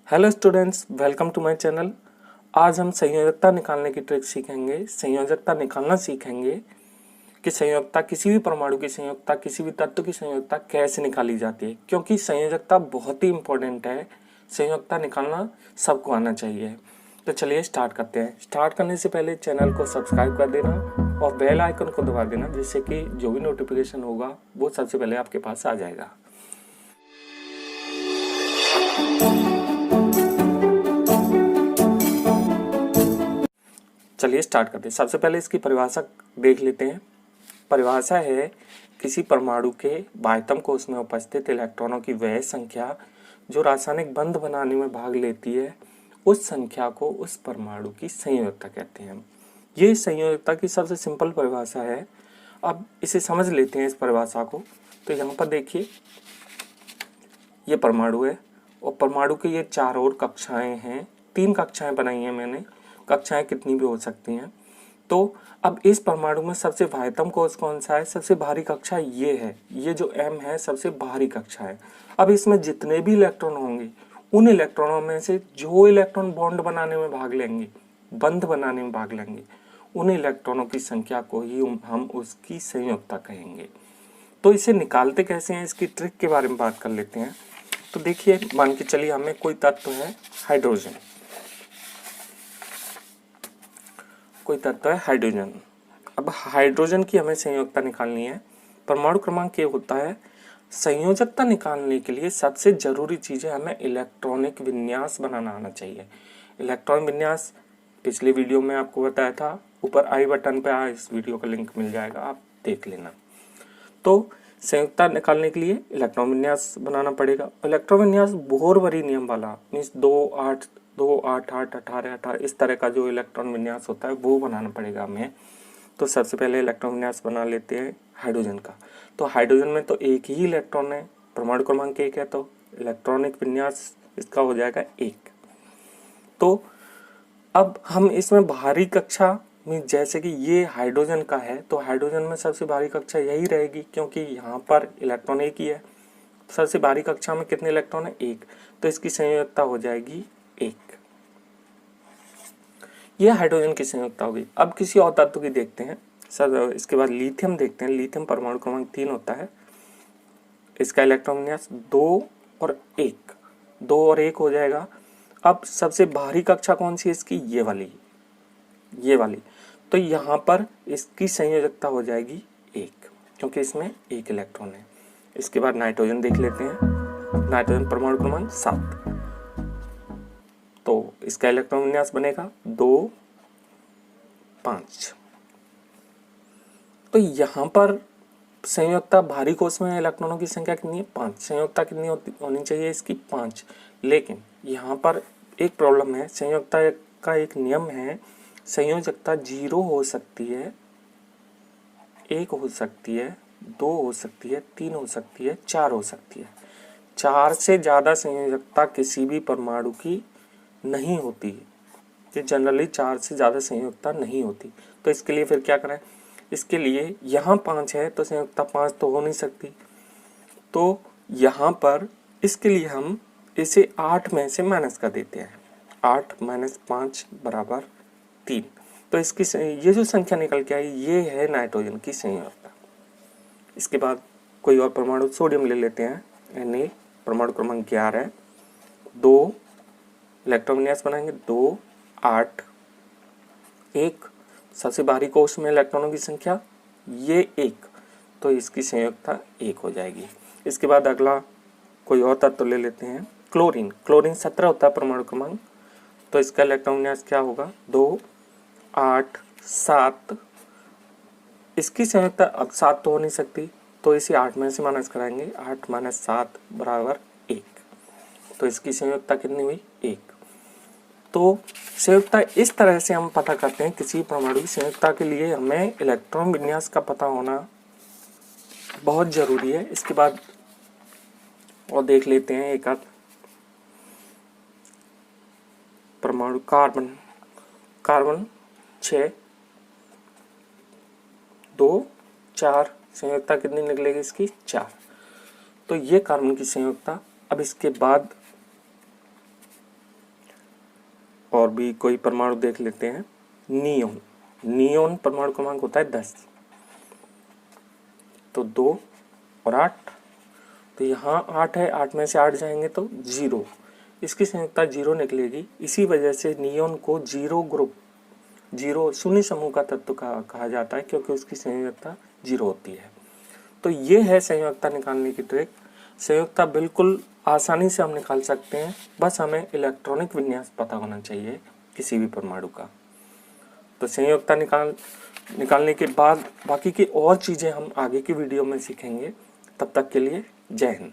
Hello students, welcome to my channel. आज हम संयोजकता निकालने की ट्रिक सीखेंगे। संयोजकता निकालना सीखेंगे कि संयोजकता किसी भी परमाणु की संयोजकता, किसी भी तत्व की संयोजकता कैसे निकाली जाती है, क्योंकि संयोजकता बहुत ही इंपॉर्टेंट है। संयोजकता निकालना सबको आना चाहिए। तो चलिए स्टार्ट करते हैं। स्टार्ट करने से पहले चैनल को सब्सक्राइब कर देना और बेल आइकन को दबा देना, जिससे कि जो भी नोटिफिकेशन होगा वो सबसे पहले आपके पास आ जाएगा। चलिए स्टार्ट करते हैं। सबसे पहले इसकी परिभाषा देख लेते हैं। परिभाषा है, किसी परमाणु के बाह्यतम कोश में उपस्थित इलेक्ट्रॉनों की वह संख्या जो रासायनिक बंध बनाने में भाग लेती है, उस संख्या को उस परमाणु की संयोजकता कहते हैं। ये संयोजकता की सबसे सिंपल परिभाषा है। अब इसे समझ लेते हैं इस परिभाषा को। तो यहाँ पर देखिए, ये परमाणु है और परमाणु के ये चार और कक्षाएं हैं। 3 कक्षाएं बनाई हैं मैंने। कक्षाएं कितनी भी हो सकती हैं। तो अब इस परमाणु में सबसे बाह्यतम कोश कौन सा है? सबसे भारी कक्षा ये है। ये जो M है सबसे भारी कक्षा है। अब इसमें जितने भी इलेक्ट्रॉन होंगे, उन इलेक्ट्रॉनों में से जो इलेक्ट्रॉन बॉन्ड बनाने में भाग लेंगे, बंध बनाने में भाग लेंगे, उन इलेक्ट्रॉनों की संख्या को ही हम उसकी संयोजकता कहेंगे। तो इसे निकालते कैसे हैं, इसकी ट्रिक के बारे में बात कर लेते हैं। तो देखिए, मान के चलिए हमें कोई तत्व है हाइड्रोजन। कोई तत्व है हाइड्रोजन। अब हाइड्रोजन की हमें संयोजकता निकालनी है। परमाणु क्रमांक ये होता है। संयोजकता निकालने के लिए सबसे जरूरी चीज है, हमें इलेक्ट्रॉनिक विन्यास बनाना आना चाहिए। इलेक्ट्रॉनिक विन्यास पिछले वीडियो में आपको बताया था। ऊपर आई बटन पे इस वीडियो का लिंक मिल जाएगा, आप देख लेना। तो संयोजकता निकालने के लिए इलेक्ट्रॉन विन्यास बनाना पड़ेगा। इलेक्ट्रॉन विन्यास बोहर-बरी नियम वाला, मीन्स 2 8 2 8 8 18 18 इस तरह का जो इलेक्ट्रॉन विन्यास होता है वो बनाना पड़ेगा हमें। तो सबसे पहले इलेक्ट्रॉन विन्यास बना लेते हैं हाइड्रोजन का। तो हाइड्रोजन में तो एक ही इलेक्ट्रॉन है, परमाणु क्रमांक 1 है, तो इलेक्ट्रॉनिक विन्यास इसका हो जाएगा 1। तो अब हम इसमें भारी कक्षा में, जैसे कि ये हाइड्रोजन का है, तो हाइड्रोजन में सबसे भारी कक्षा यही रहेगी, क्योंकि यहाँ पर इलेक्ट्रॉन एक ही है। सबसे भारी कक्षा में कितने इलेक्ट्रॉन है? 1। तो इसकी संयोजकता हो जाएगी 1। ये हाइड्रोजन की संयोजकता होगी। अब किसी और तत्व की देखते हैं सर। इसके बाद लिथियम देखते हैं। लिथियम परमाणु क्रमांक 3 होता है। इसका इलेक्ट्रॉन विन्यास 2 और 1, 2 और 1 हो जाएगा। अब सबसे भारी कक्षा कौन सी है इसकी? ये वाली, ये वाली। तो यहाँ पर इसकी संयोजकता हो जाएगी 1, क्योंकि इसमें 1 इलेक्ट्रॉन है। इसके बाद नाइट्रोजन देख लेते हैं। नाइट्रोजन परमाणु क्रमांक 7। तो इसका इलेक्ट्रॉन विन्यास बनेगा 2 5। तो यहाँ पर संयोजकता, भारी कोश में इलेक्ट्रॉनों की संख्या कितनी है? 5। संयोजकता कितनी होनी चाहिए इसकी? 5। लेकिन यहाँ पर एक प्रॉब्लम है। संयोजकता का एक नियम है, संयोजकता 0 हो सकती है, 1 हो सकती है, 2 हो सकती है, 3 हो सकती है, 4 हो सकती है। 4 से ज़्यादा संयोजकता किसी भी परमाणु की नहीं होती है। ये जनरली 4 से ज़्यादा संयोजकता नहीं होती। तो इसके लिए फिर क्या करें? इसके लिए यहाँ 5 है तो संयोजकता 5 तो हो नहीं सकती। तो यहाँ पर इसके लिए हम इसे 8 में से माइनस कर देते हैं। 8 - 5 बराबर 3। तो इसकी ये जो संख्या निकल के आई, ये है नाइट्रोजन की संयोजकता। इसके बाद कोई और परमाणु, सोडियम ले लेते हैं। Na परमाणु क्रमांक 11 है। 2 इलेक्ट्रॉन विन्यास बनाएंगे, 2 8 1। सबसे भारी कोश में इलेक्ट्रॉनों की संख्या ये 1, तो इसकी संयोजकता 1 हो जाएगी। इसके बाद अगला कोई और तत्व ले लेते हैं। क्लोरीन। क्लोरीन 17 होता है परमाणु क्रमांक। तो इसका इलेक्ट्रॉन विन्यास क्या होगा? 2 8 7। इसकी संयोजकता अब 7 तो हो नहीं सकती, तो इसे 8 में से माइनस कराएंगे। 8 - 7 बराबर 1। तो इसकी संयोजकता कितनी हुई? 1। तो संयोजकता इस तरह से हम पता करते हैं। किसी परमाणु की संयोजकता के लिए हमें इलेक्ट्रॉन विन्यास का पता होना बहुत जरूरी है। इसके बाद और देख लेते हैं एक आध परमाणु। कार्बन। कार्बन 6 2 4। संयोजकता कितनी निकलेगी इसकी? 4। तो ये कार्बन की संयोजकता। अब इसके बाद और भी कोई परमाणु देख लेते हैं। नियोन, नियोन परमाणु क्रमांक होता है 10, तो 2 और 8, तो यहाँ 8 है, 8 में से 8 जाएंगे तो 0, इसकी संयुक्ता 0 निकलेगी। इसी वजह से नियोन को 0 ग्रुप, 0 शून्य समूह का तत्व कहा जाता है, क्योंकि उसकी संयुक्ता 0 होती है। तो ये है संयुक्ता निकालने की ट्रिक। संयुक्ता बिल्कुल आसानी से हम निकाल सकते हैं, बस हमें इलेक्ट्रॉनिक विन्यास पता होना चाहिए किसी भी परमाणु का। तो संयुक्ता निकालने के बाद बाकी की और चीज़ें हम आगे की वीडियो में सीखेंगे। तब तक के लिए जय हिंद।